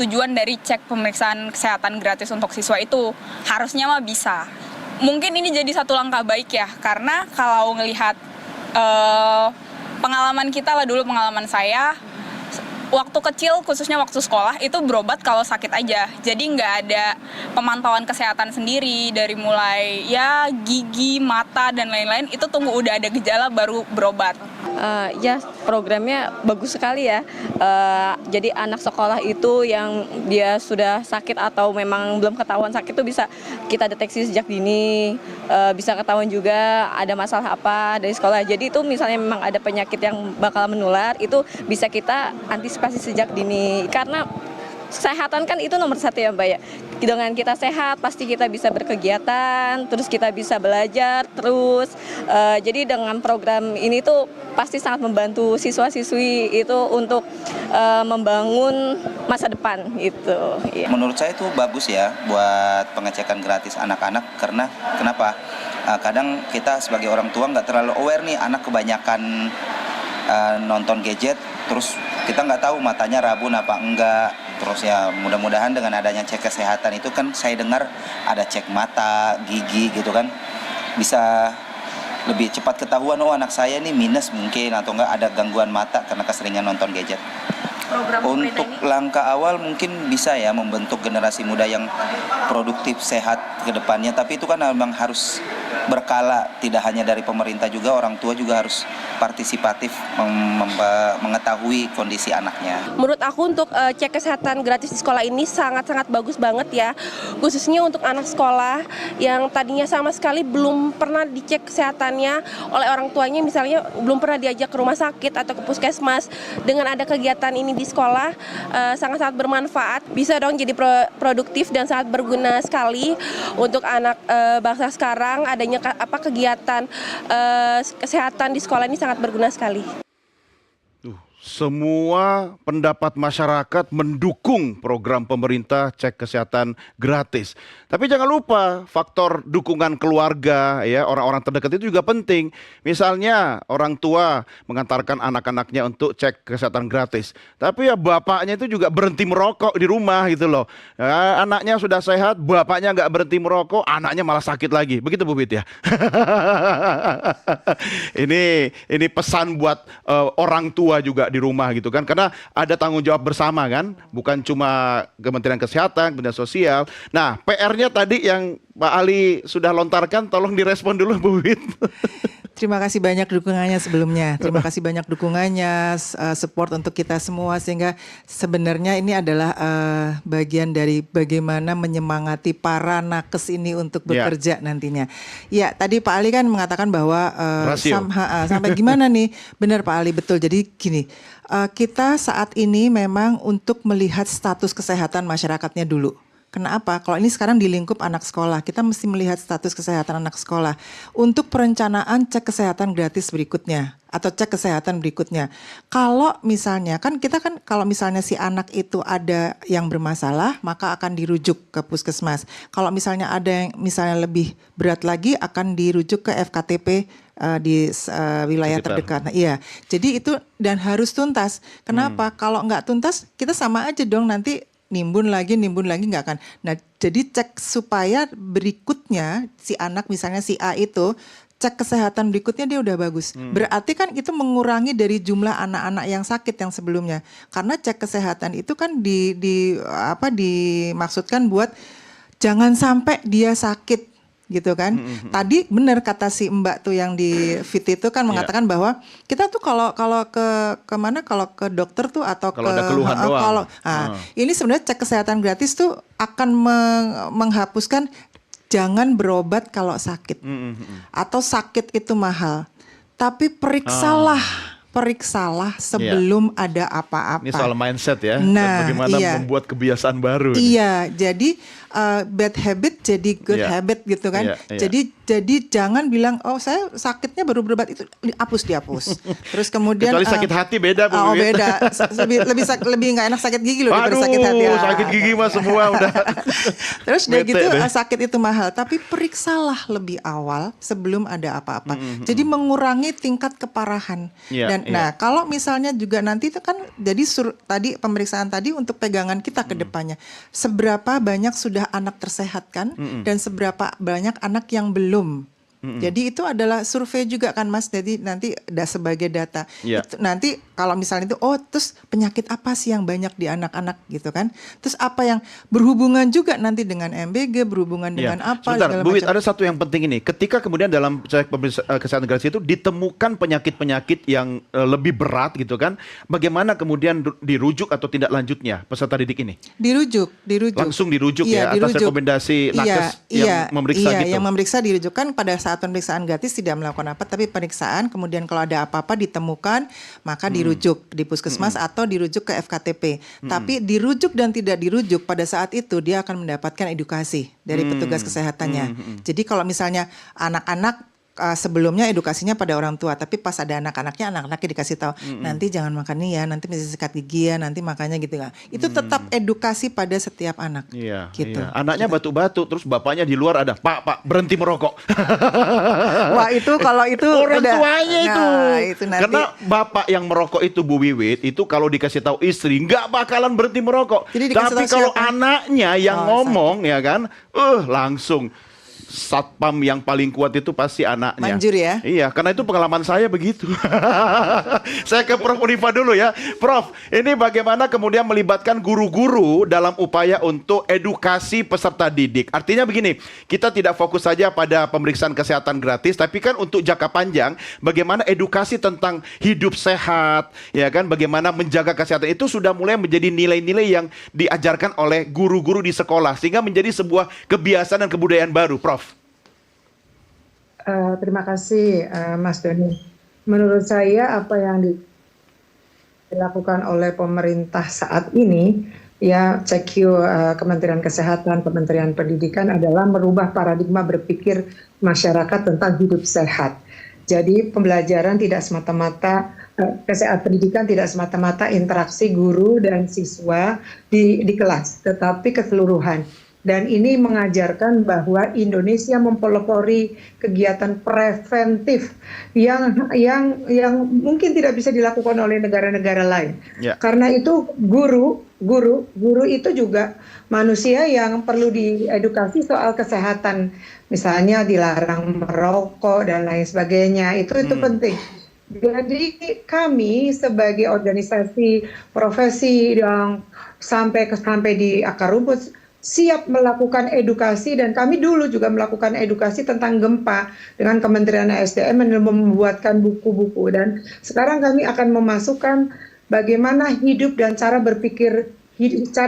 tujuan dari cek pemeriksaan kesehatan gratis untuk siswa itu harusnya mah bisa. Mungkin ini jadi satu langkah baik ya, karena kalau ngelihat pengalaman kita lah dulu, pengalaman saya, waktu kecil khususnya waktu sekolah itu berobat kalau sakit aja. Jadi nggak ada pemantauan kesehatan sendiri dari mulai ya gigi, mata dan lain-lain, itu tunggu udah ada gejala baru berobat. Ya programnya bagus sekali ya. Jadi anak sekolah itu yang dia sudah sakit atau memang belum ketahuan sakit itu bisa kita deteksi sejak dini, bisa ketahuan juga ada masalah apa dari sekolah. Jadi itu misalnya memang ada penyakit yang bakal menular, itu bisa kita antisipasi sejak dini. Karena kesehatan kan itu nomor satu ya Mbak ya. Dengan kita sehat pasti kita bisa berkegiatan, terus kita bisa belajar terus. Jadi dengan program ini tuh pasti sangat membantu siswa-siswi itu untuk membangun masa depan gitu. Ya. Menurut saya itu bagus ya buat pengecekan gratis anak-anak, karena kenapa? Kadang kita sebagai orang tua nggak terlalu aware nih, anak kebanyakan nonton gadget, terus kita nggak tahu matanya rabun apa enggak. Terus ya mudah-mudahan dengan adanya cek kesehatan itu kan saya dengar ada cek mata, gigi gitu kan, bisa lebih cepat ketahuan, oh anak saya nih minus mungkin atau enggak ada gangguan mata karena keseringan nonton gadget. Untuk langkah awal mungkin bisa ya membentuk generasi muda yang produktif, sehat ke depannya, tapi itu kan memang harus berkala, tidak hanya dari pemerintah juga, orang tua juga harus partisipatif mengetahui kondisi anaknya. Menurut aku untuk cek kesehatan gratis di sekolah ini sangat-sangat bagus banget ya, khususnya untuk anak sekolah yang tadinya sama sekali belum pernah dicek kesehatannya oleh orang tuanya, misalnya belum pernah diajak ke rumah sakit atau ke puskesmas. Dengan ada kegiatan ini di sekolah sangat-sangat bermanfaat, bisa dong jadi produktif dan sangat berguna sekali untuk anak bangsa sekarang. Adanya kegiatan kesehatan di sekolah ini sangat berguna sekali. Semua pendapat masyarakat mendukung program pemerintah cek kesehatan gratis. Tapi jangan lupa faktor dukungan keluarga ya, orang-orang terdekat itu juga penting. Misalnya orang tua mengantarkan anak-anaknya untuk cek kesehatan gratis. Tapi ya bapaknya itu juga berhenti merokok di rumah gitu loh. Ya, anaknya sudah sehat, bapaknya nggak berhenti merokok, anaknya malah sakit lagi. Begitu Bu Bit ya. Ini pesan buat orang tua juga di rumah gitu kan, karena ada tanggung jawab bersama kan, bukan cuma Kementerian Kesehatan, Kementerian Sosial. Nah, PR-nya tadi yang Pak Ali sudah lontarkan, tolong direspon dulu Bu Wit. Terima kasih banyak dukungannya sebelumnya. Terima kasih banyak dukungannya, support untuk kita semua, sehingga sebenarnya ini adalah bagian dari bagaimana menyemangati para nakes ini untuk bekerja nantinya. Ya, tadi Pak Ali kan mengatakan bahwa sampai gimana nih? Benar Pak Ali, betul. Jadi gini, kita saat ini memang untuk melihat status kesehatan masyarakatnya dulu. Kenapa? Kalau ini sekarang di lingkup anak sekolah, kita mesti melihat status kesehatan anak sekolah untuk perencanaan cek kesehatan gratis berikutnya atau cek kesehatan berikutnya. Kalau misalnya kalau misalnya si anak itu ada yang bermasalah, maka akan dirujuk ke puskesmas. Kalau misalnya ada yang misalnya lebih berat lagi, akan dirujuk ke FKTP di wilayah terdekat. Nah, iya, jadi itu dan harus tuntas. Kenapa? Kalau nggak tuntas, kita sama aja dong nanti nimbun lagi nggak akan. Nah, jadi cek supaya berikutnya si anak misalnya si A itu cek kesehatan berikutnya dia udah bagus. Berarti kan itu mengurangi dari jumlah anak-anak yang sakit yang sebelumnya. Karena cek kesehatan itu kan dimaksudkan buat jangan sampai dia sakit gitu kan. Tadi benar kata si Mbak tuh yang di fit itu kan mengatakan bahwa kita tuh kalau ke dokter tuh atau kalau ada keluhan doang. Ini sebenarnya cek kesehatan gratis tuh akan menghapuskan jangan berobat kalau sakit. Atau sakit itu mahal. Tapi periksalah sebelum ada apa-apa. Ini soal mindset ya. Nah, dan bagaimana membuat kebiasaan baru. Iya, jadi bad habit jadi good habit gitu kan. Jadi jangan bilang oh saya sakitnya baru berobat, itu dihapus. Terus kemudian kecuali sakit hati beda Bu. Oh beda. lebih nggak enak sakit gigi loh daripada sakit hati. Sakit gigi mah semua udah. Terus udah gitu sakit itu mahal, tapi periksalah lebih awal sebelum ada apa-apa. Jadi mengurangi tingkat keparahan. Dan kan. Nah, kalau misalnya juga nanti itu kan jadi tadi pemeriksaan tadi untuk pegangan kita ke depannya. Seberapa banyak sudah anak tersehatkan dan seberapa banyak anak yang belum. Jadi itu adalah survei juga kan Mas. Jadi nanti sebagai data. Iya. Itu nanti kalau misalnya itu terus penyakit apa sih yang banyak di anak-anak gitu kan. Terus apa yang berhubungan juga nanti dengan MBG, berhubungan dengan apa Sebentar, segala Bu Wit, macam. ada satu yang penting ini. Ketika kemudian dalam cek kesehatan gratis itu ditemukan penyakit-penyakit yang lebih berat gitu kan, bagaimana kemudian dirujuk atau tindak lanjutnya peserta didik ini? Dirujuk. Langsung dirujuk Iya, ya atas dirujuk. rekomendasi nakes yang memeriksa gitu. Yang memeriksa dirujuk kan pada saat pemeriksaan gratis tidak melakukan apa, tapi pemeriksaan kemudian kalau ada apa-apa ditemukan maka dirujuk di puskesmas atau dirujuk ke FKTP. Tapi dirujuk dan tidak dirujuk pada saat itu dia akan mendapatkan edukasi dari petugas kesehatannya. Jadi kalau misalnya anak-anak sebelumnya edukasinya pada orang tua, tapi pas ada anak-anaknya dikasih tahu nanti jangan makan nih ya, nanti mesti sikat gigi ya, nanti makanya gitu kan. Itu tetap edukasi pada setiap anak. Iya, gitu. iya. Anaknya batuk-batuk, terus bapaknya di luar ada, Pak, berhenti merokok. Wah itu kalau itu Orang udah, tuanya itu. itu nanti. Karena bapak yang merokok itu Bu Wiwit, itu kalau dikasih tahu istri, nggak bakalan berhenti merokok. Jadi dikasih Tapi tahu kalau siapa? anaknya yang ngomong, ya kan, langsung. Satpam yang paling kuat itu pasti anaknya. Manjur ya? Iya, karena itu pengalaman saya begitu. Saya ke Prof Unifa dulu ya. Prof, ini bagaimana kemudian melibatkan guru-guru dalam upaya untuk edukasi peserta didik. Artinya begini, kita tidak fokus saja pada pemeriksaan kesehatan gratis, tapi kan untuk jangka panjang, bagaimana edukasi tentang hidup sehat, ya kan, bagaimana menjaga kesehatan itu sudah mulai menjadi nilai-nilai yang diajarkan oleh guru-guru di sekolah, sehingga menjadi sebuah kebiasaan dan kebudayaan baru, Prof. Terima kasih Mas Doni. Menurut saya apa yang dilakukan oleh pemerintah saat ini, ya CQ Kementerian Kesehatan, Kementerian Pendidikan adalah merubah paradigma berpikir masyarakat tentang hidup sehat. Jadi pembelajaran tidak semata-mata kesehatan pendidikan tidak semata-mata interaksi guru dan siswa di kelas, tetapi keseluruhan. Dan ini mengajarkan bahwa Indonesia mempelopori kegiatan preventif yang mungkin tidak bisa dilakukan oleh negara-negara lain. Ya. Karena itu guru itu juga manusia yang perlu diedukasi soal kesehatan, misalnya dilarang merokok dan lain sebagainya. Itu penting. Jadi kami sebagai organisasi profesi yang sampai di akar rumput siap melakukan edukasi, dan kami dulu juga melakukan edukasi tentang gempa dengan Kementerian SDM dan membuatkan buku-buku, dan sekarang kami akan memasukkan bagaimana hidup dan cara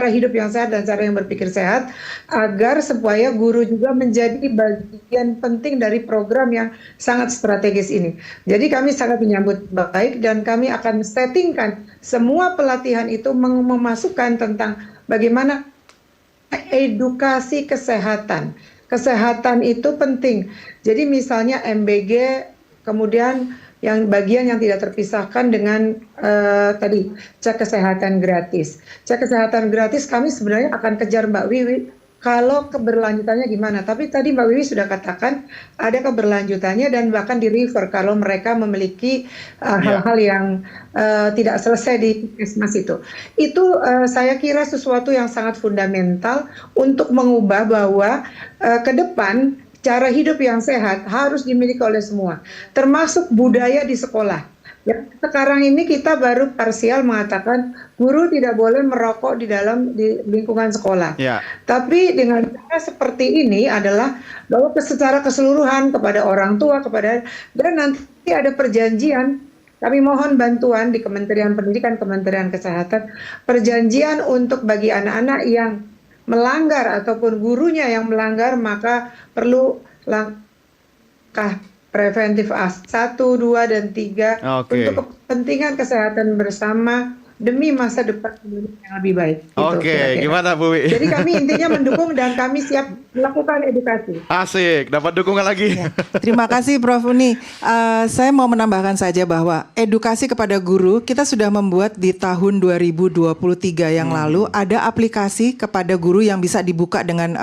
hidup yang sehat dan cara yang berpikir sehat, agar supaya guru juga menjadi bagian penting dari program yang sangat strategis ini. Jadi kami sangat menyambut baik, dan kami akan settingkan semua pelatihan itu memasukkan tentang bagaimana edukasi kesehatan. Kesehatan itu penting. Jadi misalnya MBG, kemudian yang bagian yang tidak terpisahkan dengan tadi cek kesehatan gratis. Cek kesehatan gratis kami sebenarnya akan kejar Mbak Wiwi kalau keberlanjutannya gimana. Tapi tadi Mbak Wiwi sudah katakan ada keberlanjutannya dan bahkan di refer kalau mereka memiliki hal-hal yang tidak selesai di puskesmas itu. Itu saya kira sesuatu yang sangat fundamental untuk mengubah bahwa ke depan cara hidup yang sehat harus dimiliki oleh semua, termasuk budaya di sekolah. Ya, sekarang ini kita baru parsial mengatakan guru tidak boleh merokok di lingkungan sekolah. Ya. Tapi dengan cara seperti ini adalah bahwa secara keseluruhan kepada orang tua, dan nanti ada perjanjian. Kami mohon bantuan di Kementerian Pendidikan, Kementerian Kesehatan, perjanjian untuk bagi anak-anak yang melanggar ataupun gurunya yang melanggar, maka perlu langkah preventif 1, 2, dan 3 Oke. untuk kepentingan kesehatan bersama demi masa depan Indonesia yang lebih baik. Gitu, Oke, kira-kira. gimana Bu Wi? Jadi kami intinya mendukung dan kami siap melakukan edukasi. Asik, dapat dukungan lagi. Ya, terima kasih Prof Uni. Saya mau menambahkan saja bahwa edukasi kepada guru kita sudah membuat di tahun 2023 yang lalu ada aplikasi kepada guru yang bisa dibuka dengan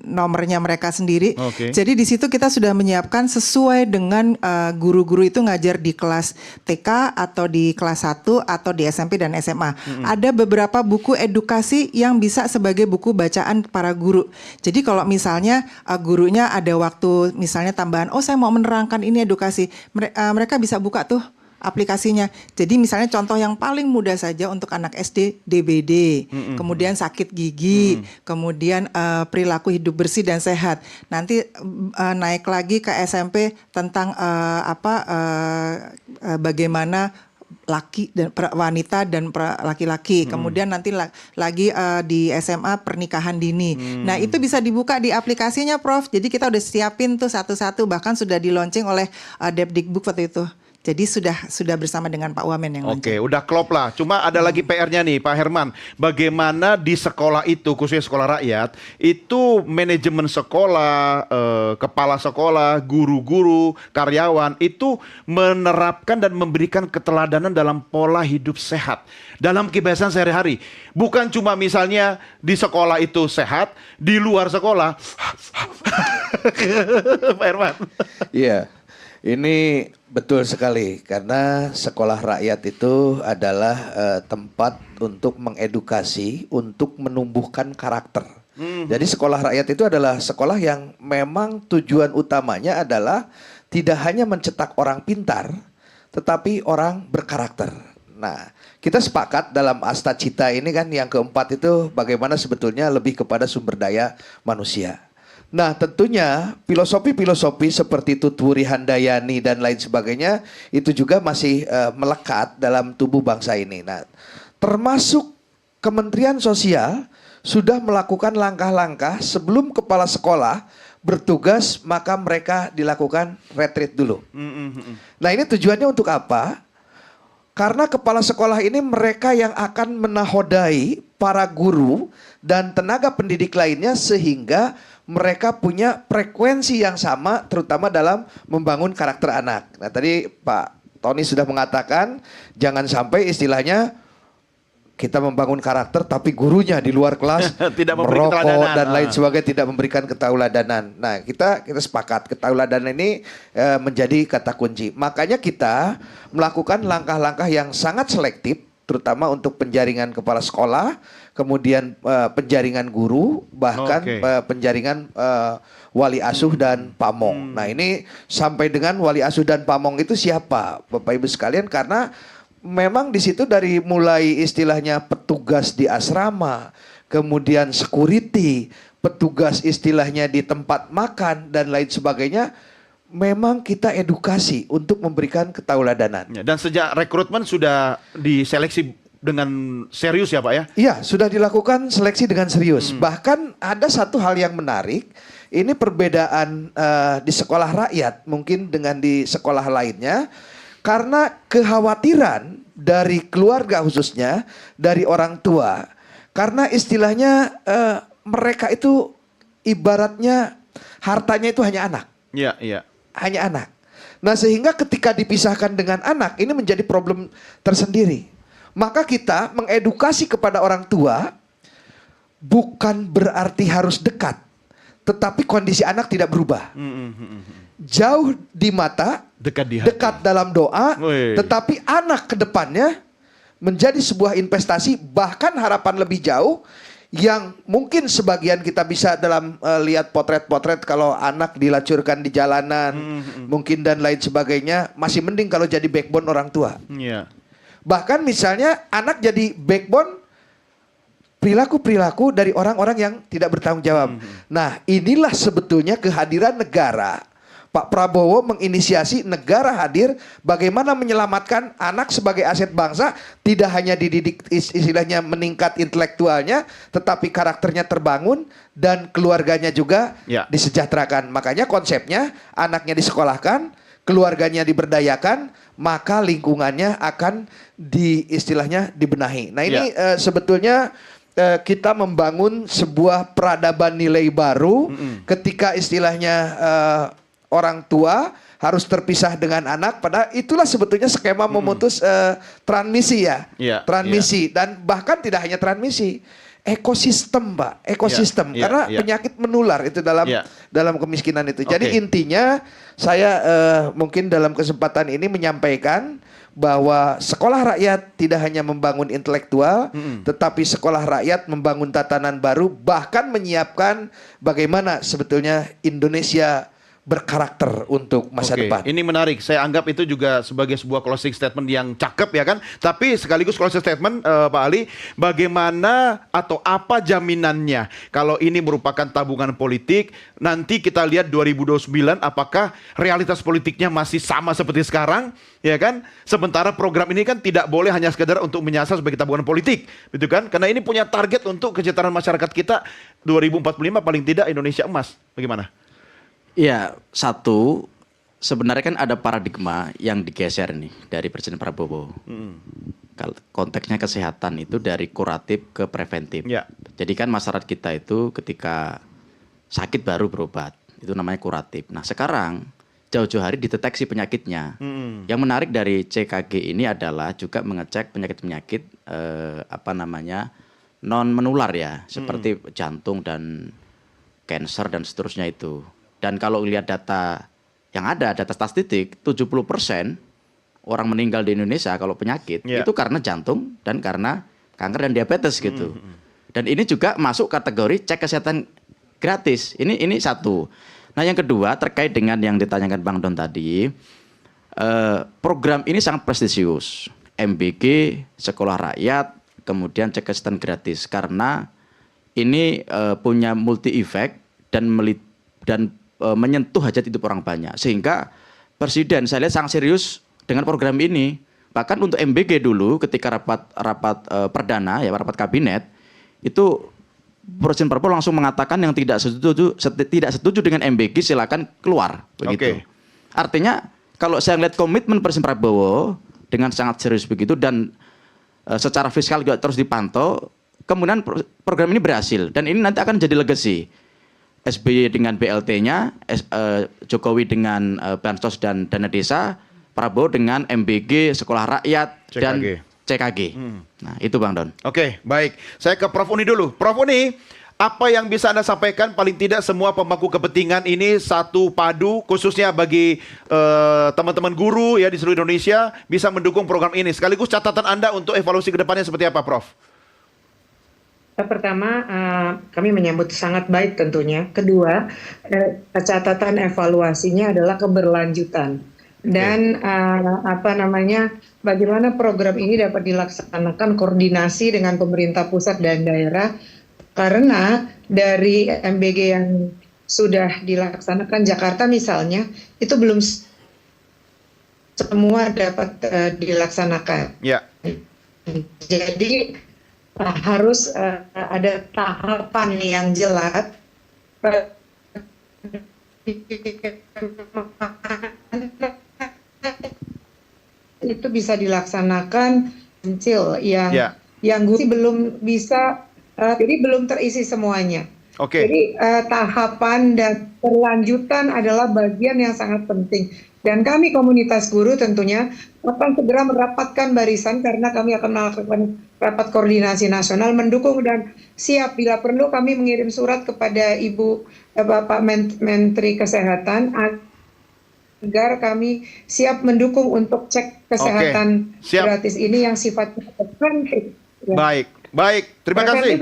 nomornya mereka sendiri. Oke. Jadi di situ kita sudah menyiapkan sesuai dengan guru-guru itu ngajar di kelas TK atau di kelas 1 atau di SMP dan SMA. Ada beberapa buku edukasi yang bisa sebagai buku bacaan para guru. Jadi kalau misalnya gurunya ada waktu misalnya tambahan, oh saya mau menerangkan ini edukasi, mereka bisa buka tuh aplikasinya. Jadi misalnya contoh yang paling mudah saja untuk anak SD, DBD, kemudian sakit gigi, kemudian perilaku hidup bersih dan sehat. Nanti naik lagi ke SMP tentang bagaimana laki dan wanita dan laki-laki. Kemudian nanti lagi di SMA pernikahan dini. Nah, itu bisa dibuka di aplikasinya, Prof. Jadi kita udah siapin tuh satu-satu, bahkan sudah di launching oleh Depdikbud waktu itu. Jadi sudah bersama dengan Pak Wamen yang Oke, udah klop lah. Cuma ada lagi PR-nya nih, Pak Herman. Bagaimana di sekolah itu, khususnya sekolah rakyat, itu manajemen sekolah, kepala sekolah, guru-guru, karyawan, itu menerapkan dan memberikan keteladanan dalam pola hidup sehat. Dalam kebiasaan sehari-hari. Bukan cuma misalnya di sekolah itu sehat, di luar sekolah. Pak Herman. Iya, ini betul sekali karena sekolah rakyat itu adalah tempat untuk mengedukasi, untuk menumbuhkan karakter. Jadi sekolah rakyat itu adalah sekolah yang memang tujuan utamanya adalah tidak hanya mencetak orang pintar, tetapi orang berkarakter. Nah, kita sepakat dalam Asta Cita ini kan yang keempat itu bagaimana sebetulnya lebih kepada sumber daya manusia. Nah, tentunya filosofi-filosofi seperti Tutwuri Handayani dan lain sebagainya itu juga masih melekat dalam tubuh bangsa ini. Nah, termasuk Kementerian Sosial sudah melakukan langkah-langkah sebelum kepala sekolah bertugas, maka mereka dilakukan retreat dulu. Nah, ini tujuannya untuk apa? Karena kepala sekolah ini mereka yang akan menahodai para guru dan tenaga pendidik lainnya sehingga mereka punya frekuensi yang sama terutama dalam membangun karakter anak. Nah, tadi Pak Tony sudah mengatakan jangan sampai istilahnya kita membangun karakter tapi gurunya di luar kelas Tidak memberi merokok keteladanan. dan lain sebagainya, tidak memberikan ketauladanan. Nah, kita sepakat ketauladanan ini menjadi kata kunci. Makanya kita melakukan langkah-langkah yang sangat selektif terutama untuk penjaringan kepala sekolah, kemudian penjaringan guru, bahkan penjaringan wali asuh dan pamong. Nah, ini sampai dengan wali asuh dan pamong itu siapa, Bapak Ibu sekalian? Karena memang di situ dari mulai istilahnya petugas di asrama, kemudian security, petugas istilahnya di tempat makan dan lain sebagainya, memang kita edukasi untuk memberikan ketauladanan. Dan sejak rekrutmen sudah diseleksi dengan serius ya Pak ya? Iya, sudah dilakukan seleksi dengan serius. Bahkan ada satu hal yang menarik, ini perbedaan di sekolah rakyat mungkin dengan di sekolah lainnya, karena kekhawatiran dari keluarga khususnya, dari orang tua. Karena istilahnya mereka itu ibaratnya hartanya itu hanya anak. Iya, iya. Hanya anak. Nah, sehingga ketika dipisahkan dengan anak, ini menjadi problem tersendiri. Maka kita mengedukasi kepada orang tua bukan berarti harus dekat, tetapi kondisi anak tidak berubah. Jauh di mata, Dekat di hati. dekat dalam doa, Wih. tetapi anak ke depannya menjadi sebuah investasi, bahkan harapan lebih jauh yang mungkin sebagian kita bisa dalam lihat potret-potret kalau anak dilacurkan di jalanan, mungkin dan lain sebagainya, masih mending kalau jadi backbone orang tua. Iya. Bahkan misalnya anak jadi backbone perilaku-perilaku dari orang-orang yang tidak bertanggung jawab. Nah, inilah sebetulnya kehadiran negara. Pak Prabowo menginisiasi negara hadir bagaimana menyelamatkan anak sebagai aset bangsa, tidak hanya dididik istilahnya meningkat intelektualnya, tetapi karakternya terbangun dan keluarganya juga Ya. disejahterakan. Makanya konsepnya anaknya disekolahkan, keluarganya diberdayakan, maka lingkungannya akan istilahnya dibenahi. Nah ini sebetulnya kita membangun sebuah peradaban nilai baru ketika istilahnya orang tua harus terpisah dengan anak, padahal itulah sebetulnya skema memutus transmisi ya. Transmisi dan bahkan tidak hanya transmisi, ekosistem, Pak, ekosistem karena penyakit menular itu dalam kemiskinan itu. Jadi intinya saya mungkin dalam kesempatan ini menyampaikan bahwa sekolah rakyat tidak hanya membangun intelektual, tetapi sekolah rakyat membangun tatanan baru, bahkan menyiapkan bagaimana sebetulnya Indonesia berkarakter untuk masa depan. Ini menarik. Saya anggap itu juga sebagai sebuah closing statement yang cakep ya kan. Tapi sekaligus closing statement Pak Ali, bagaimana atau apa jaminannya kalau ini merupakan tabungan politik, nanti kita lihat 2029 apakah realitas politiknya masih sama seperti sekarang, ya kan? Sementara program ini kan tidak boleh hanya sekedar untuk menyasar sebagai tabungan politik, gitu kan? Karena ini punya target untuk kesejahteraan masyarakat kita 2045 paling tidak Indonesia emas. Bagaimana? Ya, satu, sebenarnya kan ada paradigma yang digeser nih dari Presiden Prabowo. Kalau konteksnya kesehatan itu dari kuratif ke preventif. Jadi kan masyarakat kita itu ketika sakit baru berobat, itu namanya kuratif. Nah sekarang jauh-jauh hari dideteksi penyakitnya. Yang menarik dari CKG ini adalah juga mengecek penyakit-penyakit non menular ya, seperti jantung dan kanker dan seterusnya itu. Dan kalau lihat data yang ada, data statistik, 70% orang meninggal di Indonesia kalau penyakit itu karena jantung dan karena kanker dan diabetes gitu. Dan ini juga masuk kategori cek kesehatan gratis. Ini satu. Nah yang kedua terkait dengan yang ditanyakan Bang Don tadi, program ini sangat prestisius. MBG, sekolah rakyat, kemudian cek kesehatan gratis karena ini punya multi effect dan menyentuh hajat hidup orang banyak, sehingga Presiden saya lihat sangat serius dengan program ini. Bahkan untuk MBG dulu ketika rapat perdana ya, rapat kabinet itu Presiden Prabowo langsung mengatakan yang tidak setuju dengan MBG silakan keluar begitu. Artinya kalau saya lihat komitmen Presiden Prabowo dengan sangat serius begitu dan secara fiskal juga terus dipantau, kemudian program ini berhasil dan ini nanti akan jadi legacy. SBY dengan BLT-nya, Jokowi dengan Bansos dan dana desa, Prabowo dengan MBG, sekolah rakyat, dan CKG. Nah itu Bang Don. Oke, baik. Saya ke Prof. Uni dulu. Prof. Uni, apa yang bisa Anda sampaikan paling tidak semua pemangku kepentingan ini satu padu, khususnya bagi teman-teman guru ya di seluruh Indonesia bisa mendukung program ini. Sekaligus catatan Anda untuk evaluasi ke depannya seperti apa, Prof? Pertama, kami menyambut sangat baik tentunya. Kedua, catatan evaluasinya adalah keberlanjutan dan bagaimana program ini dapat dilaksanakan koordinasi dengan pemerintah pusat dan daerah. Karena dari MBG yang sudah dilaksanakan Jakarta misalnya itu belum semua dapat dilaksanakan. Jadi harus ada tahapan yang jelas itu bisa dilaksanakan kecil yang guru belum bisa jadi belum terisi semuanya. Jadi tahapan dan perlanjutan adalah bagian yang sangat penting. Dan kami komunitas guru tentunya akan segera merapatkan barisan karena kami akan melakukan rapat koordinasi nasional mendukung dan siap bila perlu kami mengirim surat kepada Bapak Menteri Kesehatan agar kami siap mendukung untuk cek kesehatan gratis ini yang sifatnya preventif. Baik. Terima kasih.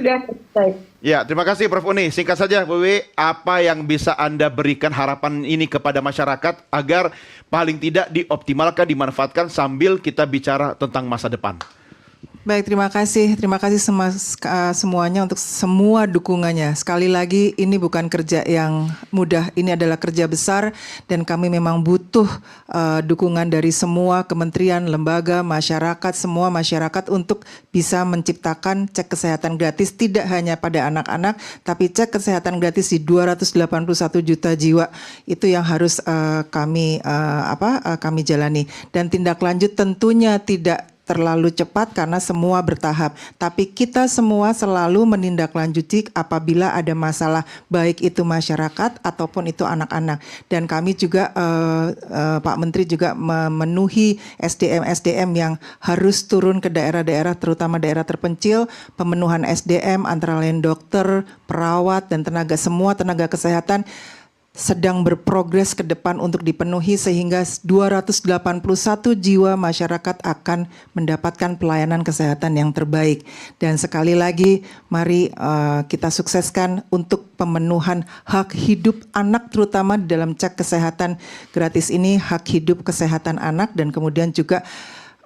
Ya, terima kasih Prof. Uni. Singkat saja, Bu Wiwi, apa yang bisa Anda berikan harapan ini kepada masyarakat agar paling tidak dioptimalkan, dimanfaatkan sambil kita bicara tentang masa depan? Baik, terima kasih semuanya untuk semua dukungannya. Sekali lagi, ini bukan kerja yang mudah, ini adalah kerja besar dan kami memang butuh dukungan dari semua kementerian, lembaga, masyarakat, semua masyarakat untuk bisa menciptakan cek kesehatan gratis tidak hanya pada anak-anak, tapi cek kesehatan gratis di 281 juta jiwa. Itu yang harus kami jalani. Dan tindak lanjut tentunya tidak terlalu cepat karena semua bertahap. Tapi kita semua selalu menindaklanjuti apabila ada masalah, baik itu masyarakat ataupun itu anak-anak. Dan kami juga, Pak Menteri juga memenuhi SDM yang harus turun ke daerah-daerah, terutama daerah terpencil, pemenuhan SDM antara lain dokter, perawat, dan semua tenaga kesehatan sedang berprogres ke depan untuk dipenuhi sehingga 281 jiwa masyarakat akan mendapatkan pelayanan kesehatan yang terbaik. Dan sekali lagi mari kita sukseskan untuk pemenuhan hak hidup anak, terutama di dalam cek kesehatan gratis ini, hak hidup kesehatan anak dan kemudian juga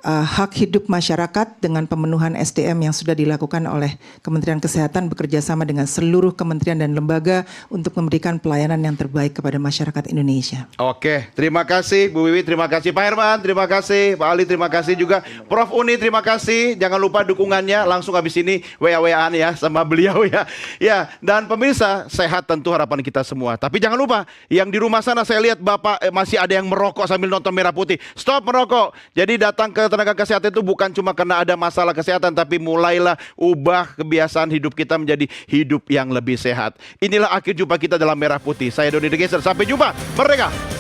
hak hidup masyarakat dengan pemenuhan SDM yang sudah dilakukan oleh Kementerian Kesehatan bekerja sama dengan seluruh kementerian dan lembaga untuk memberikan pelayanan yang terbaik kepada masyarakat Indonesia. Oke, terima kasih Bu Wiwi, terima kasih Pak Herman, terima kasih Pak Ali, terima kasih juga Prof Uni, terima kasih. Jangan lupa dukungannya langsung habis ini WA-WAan ya sama beliau ya. Ya, dan pemirsa, sehat tentu harapan kita semua. Tapi jangan lupa, yang di rumah sana saya lihat Bapak masih ada yang merokok sambil nonton Merah Putih. Stop merokok. Jadi datang ke tenaga kesehatan itu bukan cuma karena ada masalah kesehatan, tapi mulailah ubah kebiasaan hidup kita menjadi hidup yang lebih sehat. Inilah akhir jumpa kita dalam Merah Putih. Saya Doni Degeser, sampai jumpa. Merdeka!